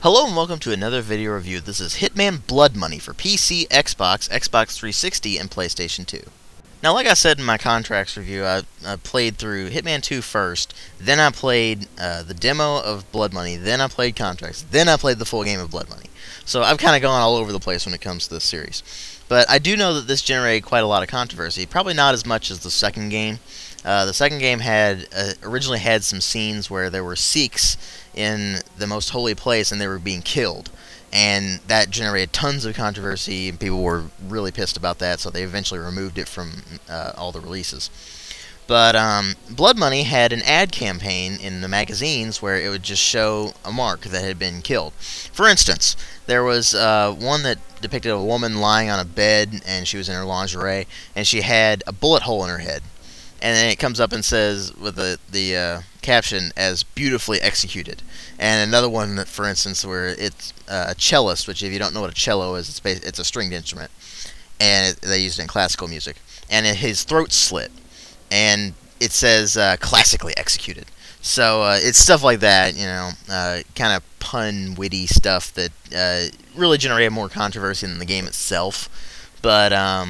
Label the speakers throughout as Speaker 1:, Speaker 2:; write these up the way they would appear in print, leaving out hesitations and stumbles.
Speaker 1: Hello and welcome to another video review. This is Hitman Blood Money for PC, Xbox, Xbox 360, and PlayStation 2. Now, like I said in my contracts review, I played through Hitman 2 first, then I played the demo of Blood Money, then I played contracts, then I played the full game of Blood Money. So I've kind of gone all over the place when it comes to this series. But I do know that this generated quite a lot of controversy, probably not as much as the second game. The second game had originally had some scenes where there were Sikhs in the most holy place and they were being killed, and that generated tons of controversy and people were really pissed about that, so they eventually removed it from all the releases. But Blood Money had an ad campaign in the magazines where it would just show a mark that had been killed. For instance, there was one that depicted a woman lying on a bed and she was in her lingerie and she had a bullet hole in her head. And then it comes up and says, with the caption, as beautifully executed. And another one, for instance, where it's a cellist, which if you don't know what a cello is, it's a stringed instrument. And they used it in classical music. And his throat slit. And it says, classically executed. So it's stuff like that, you know, kind of pun, witty stuff that really generated more controversy than the game itself. But,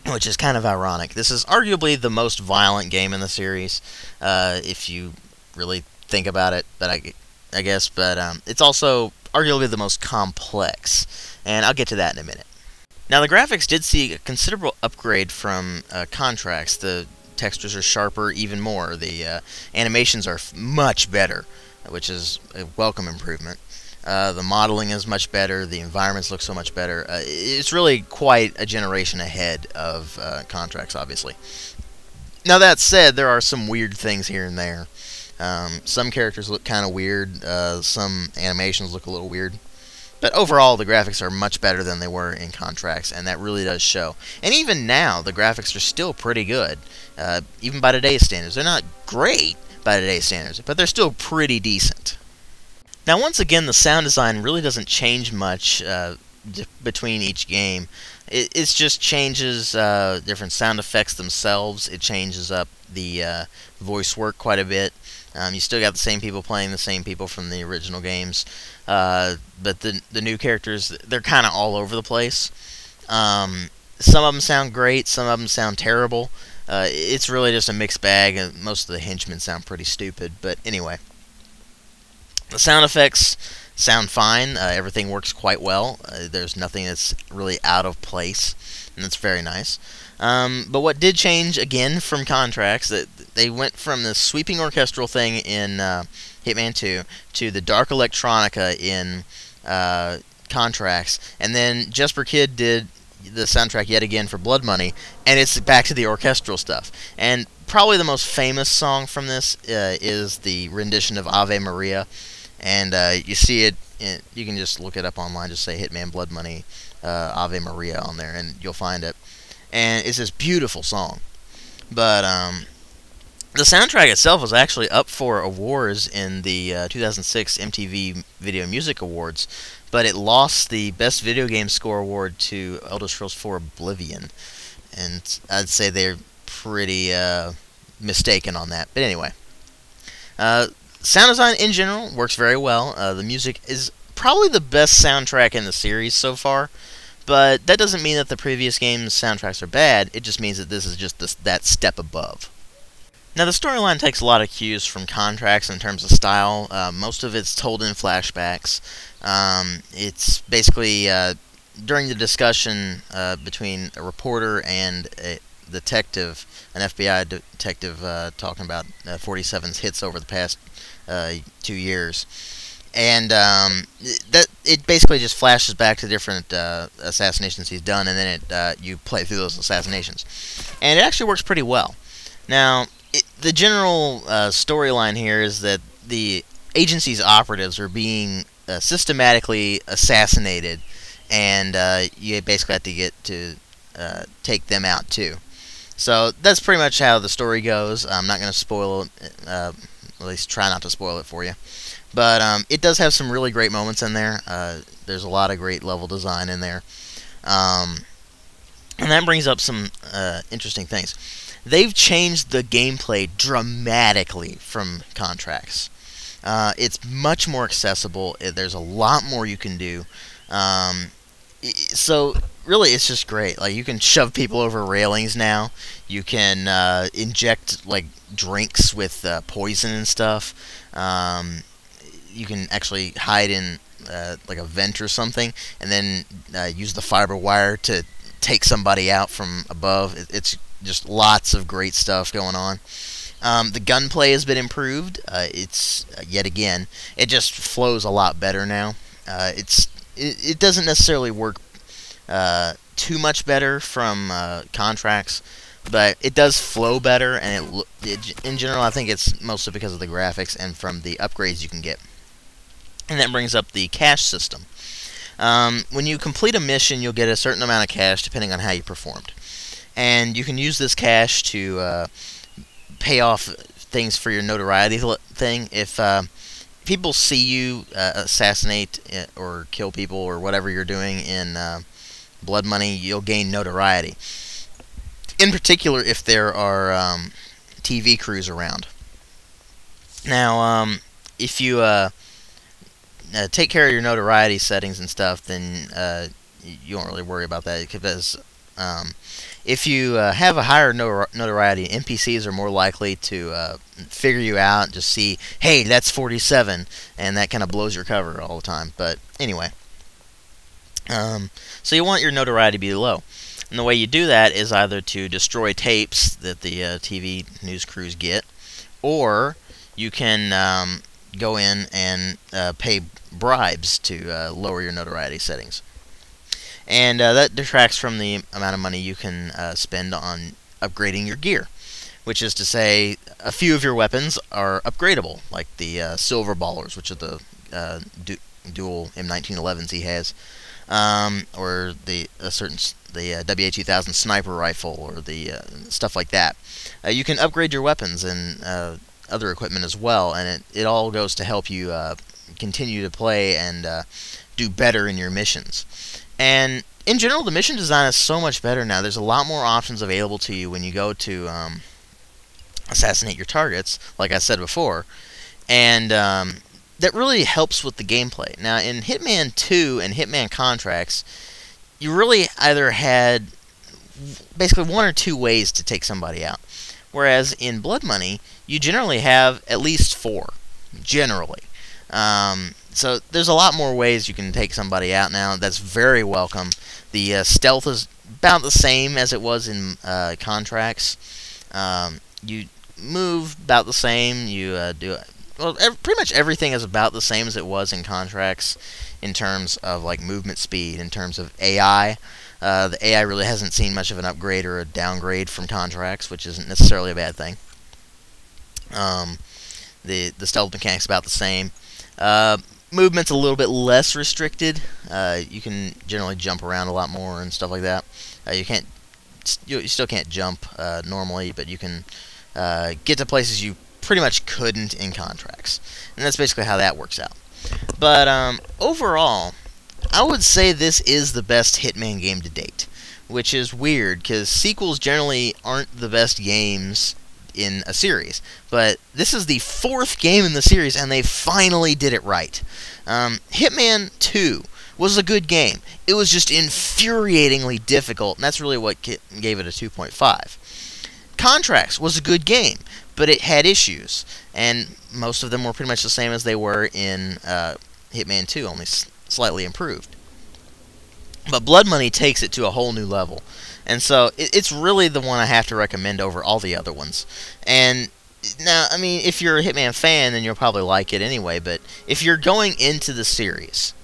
Speaker 1: which is kind of ironic. This is arguably the most violent game in the series, if you really think about it. But I guess, it's also arguably the most complex, and I'll get to that in a minute. Now, the graphics did see a considerable upgrade from contracts. The textures are sharper, even more. The animations are much better, which is a welcome improvement. The modeling is much better. The environments look so much better. It's really quite a generation ahead of contracts, obviously. Now, that said, there are some weird things here and there. Some characters look kind of weird. Some animations look a little weird. But overall, the graphics are much better than they were in contracts, and that really does show. And even now, the graphics are still pretty good, even by today's standards. They're not great by today's standards, but they're still pretty decent. Now, once again, the sound design really doesn't change much between each game. It just changes different sound effects themselves. It changes up the voice work quite a bit. You still got the same people playing the same people from the original games. But the new characters, they're kind of all over the place. Some of them sound great, some of them sound terrible. It's really just a mixed bag, and most of the henchmen sound pretty stupid. But anyway. The sound effects sound fine. Everything works quite well. There's nothing that's really out of place, and that's very nice. But what did change again from contracts, that they went from the sweeping orchestral thing in Hitman 2 to the dark electronica in contracts, and then Jesper Kid did the soundtrack yet again for Blood Money, and it's back to the orchestral stuff. And probably the most famous song from this is the rendition of Ave Maria. And you see it, you can just look it up online, just say Hitman Blood Money Ave Maria on there, and you'll find it. And it's this beautiful song. But the soundtrack itself was actually up for awards in the 2006 MTV Video Music Awards, but it lost the Best Video Game Score award to Elder Scrolls 4 Oblivion. And I'd say they're pretty mistaken on that. But anyway. Sound design in general works very well. The music is probably the best soundtrack in the series so far, but that doesn't mean that the previous game's soundtracks are bad. It just means that this is just that step above. Now, the storyline takes a lot of cues from contracts in terms of style. Most of it's told in flashbacks. It's basically during the discussion between a reporter and a detective, an FBI detective, talking about 47's hits over the past 2 years, and that it basically just flashes back to different assassinations he's done, and then you play through those assassinations, and it actually works pretty well. Now, the general storyline here is that the agency's operatives are being systematically assassinated, and you basically have to get to take them out too. So that's pretty much how the story goes. I'm not going to spoil it, at least try not to spoil it for you. But it does have some really great moments in there. There's a lot of great level design in there. And that brings up some interesting things. They've changed the gameplay dramatically from contracts. It's much more accessible. There's a lot more you can do. So really, it's just great. Like, you can shove people over railings now. You can inject like drinks with poison and stuff. You can actually hide in like a vent or something, and then use the fiber wire to take somebody out from above. It's just lots of great stuff going on. The gunplay has been improved. It's yet again, it just flows a lot better now. It doesn't necessarily work too much better from contracts, but it does flow better, and in general, I think it's mostly because of the graphics and from the upgrades you can get. And that brings up the cash system. When you complete a mission, you'll get a certain amount of cash depending on how you performed. And you can use this cash to pay off things for your notoriety thing. If people see you assassinate or kill people or whatever you're doing in Blood Money, you'll gain notoriety. In particular, if there are TV crews around. Now, if you take care of your notoriety settings and stuff, then you won't really worry about that, because if you have a higher notoriety, NPCs are more likely to figure you out and just see, hey, that's 47, and that kind of blows your cover all the time. But anyway, so you want your notoriety to be low. And the way you do that is either to destroy tapes that the TV news crews get, or you can go in and pay bribes to lower your notoriety settings. And that detracts from the amount of money you can spend on upgrading your gear, which is to say, a few of your weapons are upgradable, like the silver ballers, which are the dual M1911s he has, or the WA2000 sniper rifle, or the stuff like that. You can upgrade your weapons and other equipment as well, and it all goes to help you continue to play and do better in your missions. And in general, the mission design is so much better now. There's a lot more options available to you when you go to assassinate your targets, like I said before, and that really helps with the gameplay. Now, in Hitman 2 and Hitman Contracts, you really either had basically one or two ways to take somebody out, whereas in Blood Money, you generally have at least 4, generally. So there's a lot more ways you can take somebody out now. That's very welcome. The stealth is about the same as it was in Contracts. You move about the same. You do pretty much everything is about the same as it was in Contracts in terms of like movement speed, in terms of AI. The AI really hasn't seen much of an upgrade or a downgrade from Contracts, which isn't necessarily a bad thing. The stealth mechanic's about the same. Movement's a little bit less restricted. You can generally jump around a lot more and stuff like that. You still can't jump normally, but you can get to places you pretty much couldn't in Contracts, and that's basically how that works out. But overall, I would say this is the best Hitman game to date, which is weird because sequels generally aren't the best games in a series, but this is the 4th game in the series, and they finally did it right. Hitman 2 was a good game. It was just infuriatingly difficult, and that's really what gave it a 2.5. Contracts was a good game, but it had issues, and most of them were pretty much the same as they were in Hitman 2, only slightly improved. But Blood Money takes it to a whole new level. And so, it's really the one I have to recommend over all the other ones. And, now, I mean, if you're a Hitman fan, then you'll probably like it anyway. But if you're going into the series,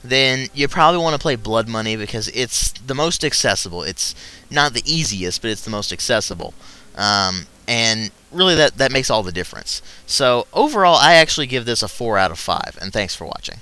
Speaker 1: then you probably want to play Blood Money because it's the most accessible. It's not the easiest, but it's the most accessible. And really, that makes all the difference. So, overall, I actually give this a 4 out of 5. And thanks for watching.